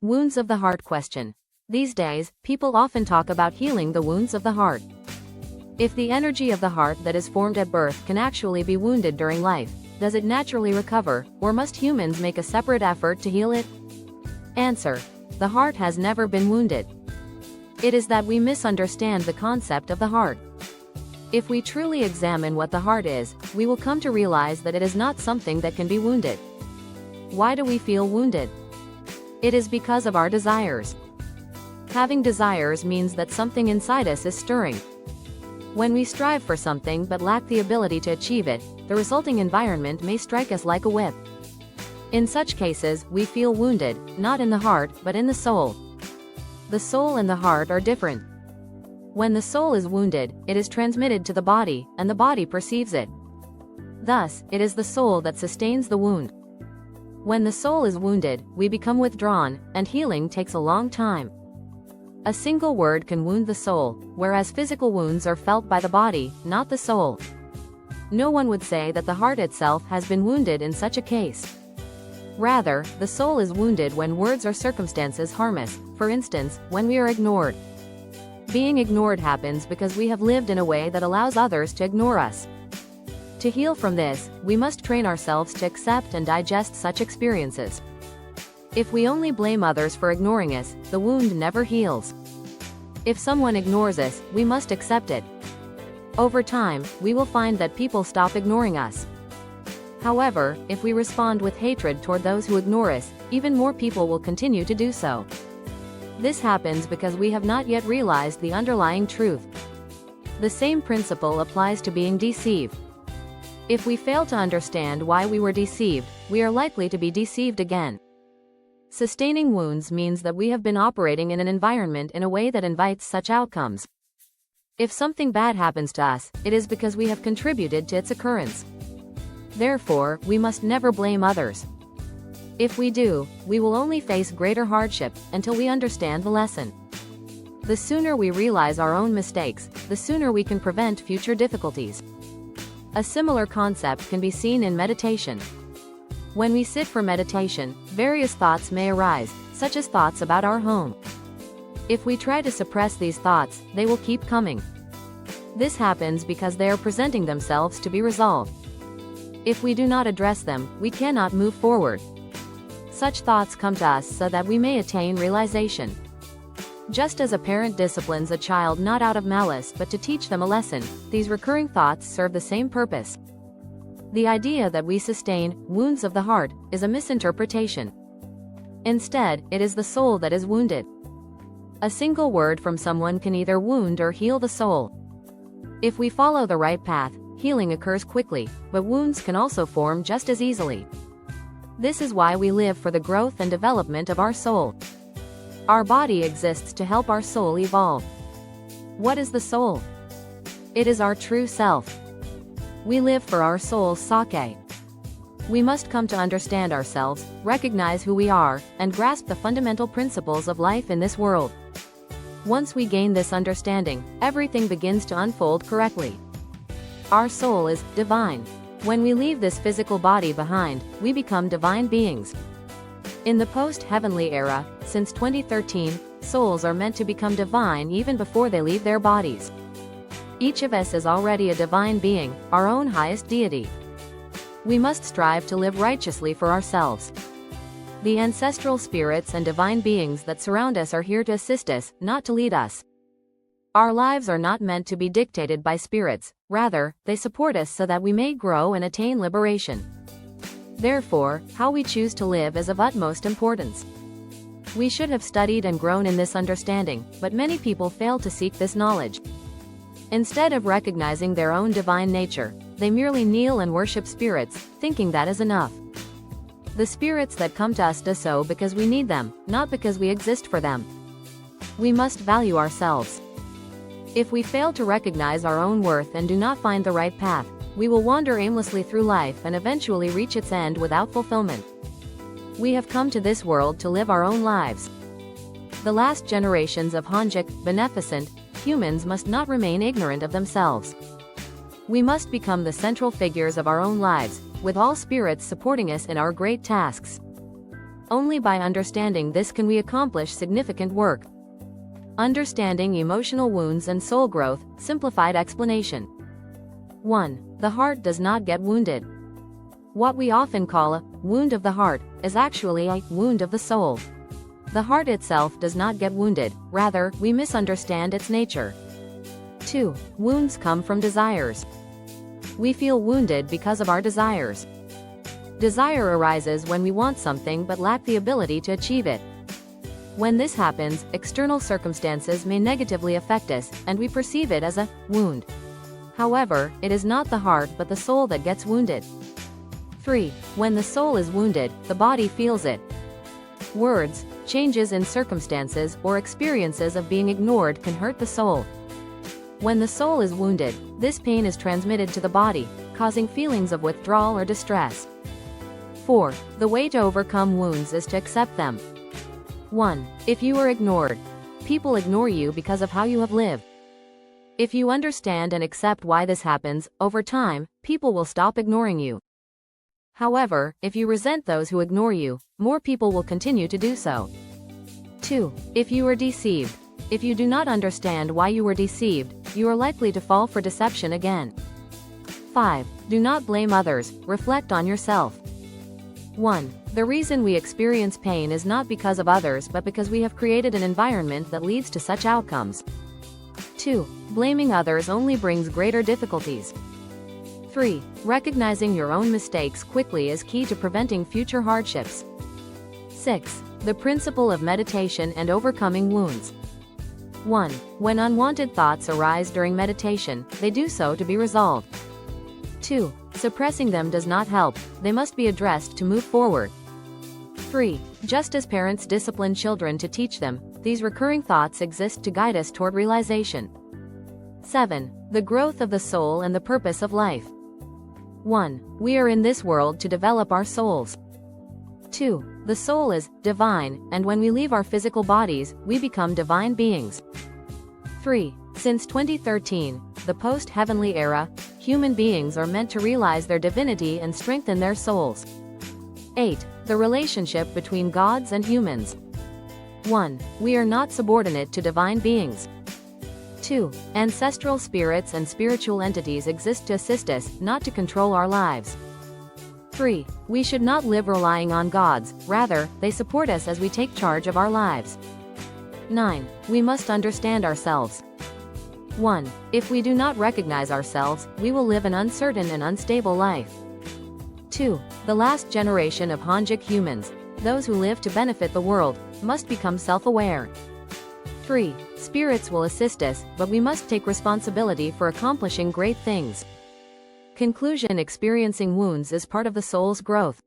Wounds of the heart question. These days, people often talk about healing the wounds of the heart. If the energy of the heart that is formed at birth can actually be wounded during life, does it naturally recover, or must humans make a separate effort to heal it? Answer. The heart has never been wounded. It is that we misunderstand the concept of the heart. If we truly examine what the heart is, we will come to realize that it is not something that can be wounded. Why do we feel wounded? It is because of our desires. Having desires means that something inside us is stirring. When we strive for something but lack the ability to achieve it, the resulting environment may strike us like a whip. In such cases, we feel wounded, not in the heart, but in the soul. The soul and the heart are different. When the soul is wounded, it is transmitted to the body, and the body perceives it. Thus, it is the soul that sustains the wound. When the soul is wounded, we become withdrawn, and healing takes a long time. A single word can wound the soul, whereas physical wounds are felt by the body, not the soul. No one would say that the heart itself has been wounded in such a case. Rather, the soul is wounded when words or circumstances harm us, for instance, when we are ignored. Being ignored happens because we have lived in a way that allows others to ignore us. To heal from this, we must train ourselves to accept and digest such experiences. If we only blame others for ignoring us, the wound never heals. If someone ignores us, we must accept it. Over time, we will find that people stop ignoring us. However, if we respond with hatred toward those who ignore us, even more people will continue to do so. This happens because we have not yet realized the underlying truth. The same principle applies to being deceived. If we fail to understand why we were deceived, we are likely to be deceived again. Sustaining wounds means that we have been operating in an environment in a way that invites such outcomes. If something bad happens to us, it is because we have contributed to its occurrence. Therefore, we must never blame others. If we do, we will only face greater hardship, until we understand the lesson. The sooner we realize our own mistakes, the sooner we can prevent future difficulties. A similar concept can be seen in meditation. When we sit for meditation, various thoughts may arise, such as thoughts about our home. If we try to suppress these thoughts, they will keep coming. This happens because they are presenting themselves to be resolved. If we do not address them, we cannot move forward. Such thoughts come to us so that we may attain realization. Just as a parent disciplines a child not out of malice but to teach them a lesson, these recurring thoughts serve the same purpose. The idea that we sustain wounds of the heart is a misinterpretation. Instead, it is the soul that is wounded. A single word from someone can either wound or heal the soul. If we follow the right path, healing occurs quickly, but wounds can also form just as easily. This is why we live for the growth and development of our soul. Our body exists to help our soul evolve. What is the soul? It is our true self. We live for our soul's sake. We must come to understand ourselves, recognize who we are, and grasp the fundamental principles of life in this world. Once we gain this understanding, everything begins to unfold correctly. Our soul is divine. When we leave this physical body behind, we become divine beings. In the post-heavenly era, since 2013, souls are meant to become divine even before they leave their bodies. Each of us is already a divine being, our own highest deity. We must strive to live righteously for ourselves. The ancestral spirits and divine beings that surround us are here to assist us, not to lead us. Our lives are not meant to be dictated by spirits, rather, they support us so that we may grow and attain liberation. Therefore, how we choose to live is of utmost importance. We should have studied and grown in this understanding, but many people fail to seek this knowledge. Instead of recognizing their own divine nature, they merely kneel and worship spirits, thinking that is enough. The spirits that come to us do so because we need them, not because we exist for them. We must value ourselves. If we fail to recognize our own worth and do not find the right path, we will wander aimlessly through life and eventually reach its end without fulfillment. We have come to this world to live our own lives. The last generations of Honjic, beneficent, humans must not remain ignorant of themselves. We must become the central figures of our own lives, with all spirits supporting us in our great tasks. Only by understanding this can we accomplish significant work. Understanding emotional wounds and soul growth, simplified explanation. 1. The heart does not get wounded. What we often call a wound of the heart is actually a wound of the soul. The heart itself does not get wounded, rather, we misunderstand its nature. 2. Wounds come from desires. We feel wounded because of our desires. Desire arises when we want something but lack the ability to achieve it. When this happens, external circumstances may negatively affect us, and we perceive it as a wound. However, it is not the heart but the soul that gets wounded. 3. When the soul is wounded, the body feels it. Words, changes in circumstances, or experiences of being ignored can hurt the soul. When the soul is wounded, this pain is transmitted to the body, causing feelings of withdrawal or distress. 4. The way to overcome wounds is to accept them. 1. If you are ignored, people ignore you because of how you have lived. If you understand and accept why this happens, over time, people will stop ignoring you. However, if you resent those who ignore you, more people will continue to do so. 2. If you are deceived. If you do not understand why you were deceived, you are likely to fall for deception again. 5. Do not blame others, reflect on yourself. 1. The reason we experience pain is not because of others but because we have created an environment that leads to such outcomes. 2. Blaming others only brings greater difficulties. 3. Recognizing your own mistakes quickly is key to preventing future hardships. 6. The principle of meditation and overcoming wounds. 1. When unwanted thoughts arise during meditation, they do so to be resolved. 2. Suppressing them does not help, they must be addressed to move forward. 3. Just as parents discipline children to teach them, these recurring thoughts exist to guide us toward realization. 7. The growth of the soul and the purpose of life. 1. We are in this world to develop our souls. 2. The soul is divine, and when we leave our physical bodies, we become divine beings. 3. Since 2013, the post-heavenly era, human beings are meant to realize their divinity and strengthen their souls. 8. The relationship between gods and humans. 1. We are not subordinate to divine beings. 2. Ancestral spirits and spiritual entities exist to assist us, not to control our lives. 3. We should not live relying on gods, rather, they support us as we take charge of our lives. 9. We must understand ourselves. 1. If we do not recognize ourselves, we will live an uncertain and unstable life. 2. The last generation of Honjic humans, those who live to benefit the world, must become self-aware. 3. Spirits will assist us, but we must take responsibility for accomplishing great things. Conclusion: experiencing wounds is part of the soul's growth.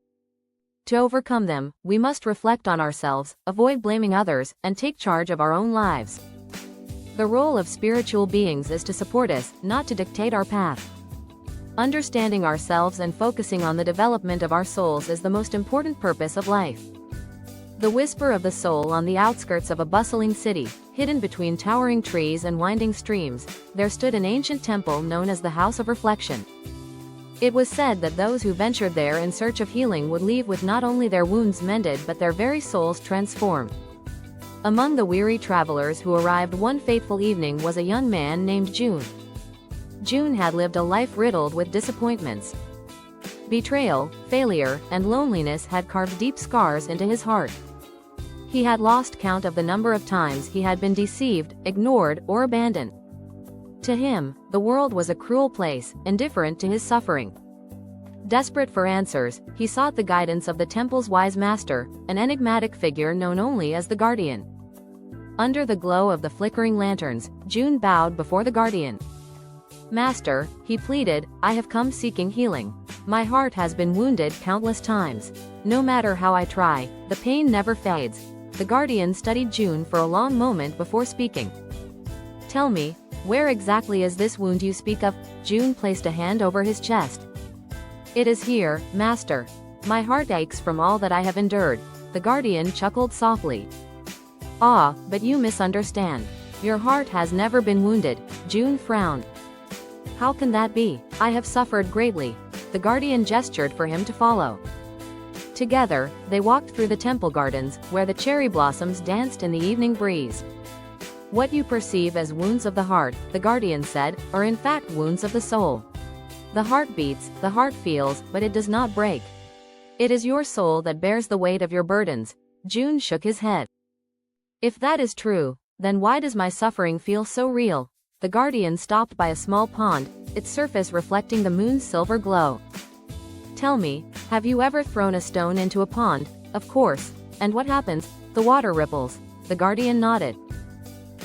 To overcome them, we must reflect on ourselves, avoid blaming others, and take charge of our own lives. The role of spiritual beings is to support us, not to dictate our path. Understanding ourselves and focusing on the development of our souls is the most important purpose of life. The whisper of the soul. On the outskirts of a bustling city, hidden between towering trees and winding streams, there stood an ancient temple known as the House of Reflection. It was said that those who ventured there in search of healing would leave with not only their wounds mended but their very souls transformed. Among the weary travelers who arrived one fateful evening was a young man named June. June had lived a life riddled with disappointments. Betrayal, failure, and loneliness had carved deep scars into his heart. He had lost count of the number of times he had been deceived, ignored, or abandoned. To him, the world was a cruel place, indifferent to his suffering. Desperate for answers, he sought the guidance of the temple's wise master, an enigmatic figure known only as the Guardian. Under the glow of the flickering lanterns, June bowed before the Guardian. "Master," he pleaded, "I have come seeking healing. My heart has been wounded countless times. No matter how I try, the pain never fades." The Guardian studied June for a long moment before speaking. "Tell me, where exactly is this wound you speak of?" June placed a hand over his chest. "It is here, Master. My heart aches from all that I have endured." The Guardian chuckled softly. "Ah, but you misunderstand. Your heart has never been wounded." June frowned. "How can that be? I have suffered greatly." The Guardian gestured for him to follow. Together, they walked through the temple gardens, where the cherry blossoms danced in the evening breeze. What you perceive as wounds of the heart, the guardian said, are in fact wounds of the soul. The heart beats, the heart feels, but it does not break. It is your soul that bears the weight of your burdens. June shook his head. If that is true, then why does my suffering feel so real? The guardian stopped by a small pond, its surface reflecting the moon's silver glow. Tell me, have you ever thrown a stone into a pond? Of course. And what happens? The water ripples. The guardian nodded.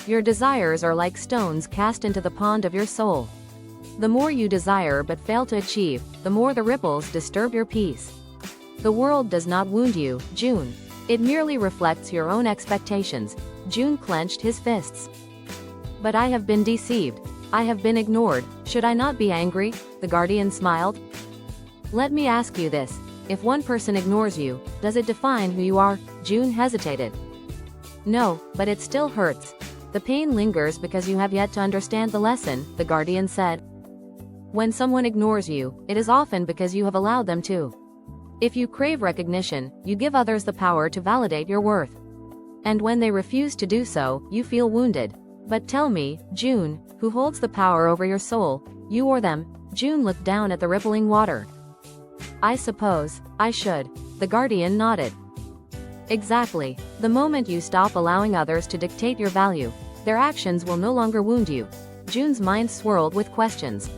Your desires are like stones cast into the pond of your soul. The more you desire but fail to achieve, the more the ripples disturb your peace. The world does not wound you, June. It merely reflects your own expectations. June clenched his fists. But I have been deceived. I have been ignored. Should I not be angry? The guardian smiled. Let me ask you this. If one person ignores you, does it define who you are? June hesitated. No, but it still hurts. The pain lingers because you have yet to understand the lesson, the guardian said. When someone ignores you, it is often because you have allowed them to. If you crave recognition, you give others the power to validate your worth. And when they refuse to do so, you feel wounded. But tell me, June, who holds the power over your soul, you or them? June looked down at the rippling water. I suppose I should. The guardian nodded. Exactly. The moment you stop allowing others to dictate your value, their actions will no longer wound you. June's mind swirled with questions.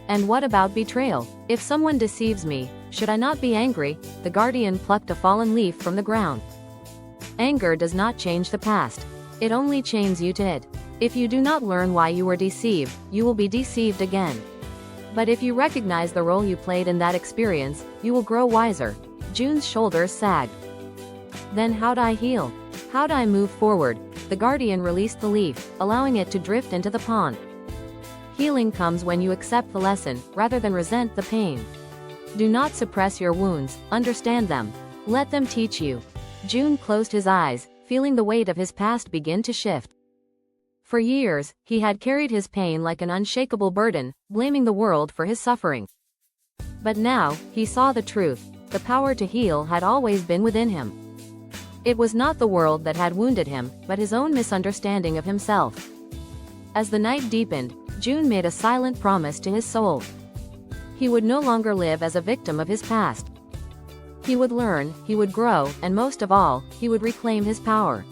And what about betrayal? If someone deceives me, should I not be angry? The guardian plucked a fallen leaf from the ground. Anger does not change the past. It only chains you to it. If you do not learn why you were deceived, you will be deceived again. But if you recognize the role you played in that experience, you will grow wiser. June's shoulders sagged. Then how do I heal? How do I move forward? The guardian released the leaf, allowing it to drift into the pond. Healing comes when you accept the lesson, rather than resent the pain. Do not suppress your wounds, understand them. Let them teach you. June closed his eyes, feeling the weight of his past begin to shift. For years, he had carried his pain like an unshakable burden, blaming the world for his suffering. But now, he saw the truth. The power to heal had always been within him. It was not the world that had wounded him, but his own misunderstanding of himself. As the night deepened, June made a silent promise to his soul. He would no longer live as a victim of his past. He would learn, he would grow, and most of all, he would reclaim his power.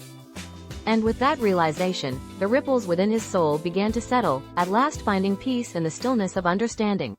And with that realization, the ripples within his soul began to settle, at last finding peace in the stillness of understanding.